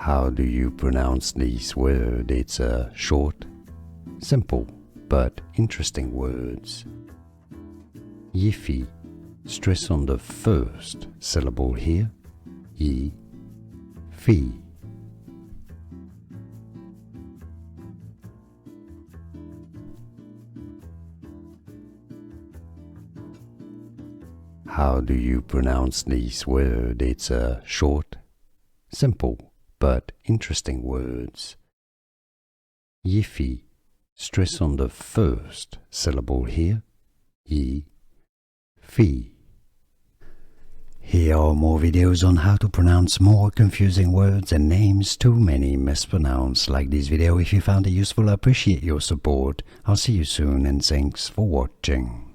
How do you pronounce this word? It's a short, simple, but interesting words. Yify. Stress on the first syllable here. Yify. How do you pronounce this word? It's a short, simple, but interesting words. Yify. Stress on the first syllable here. Yify. Here are more videos on how to pronounce more confusing words and names too many mispronounced. Like this video if you found it useful. I appreciate your support. I'll see you soon and thanks for watching.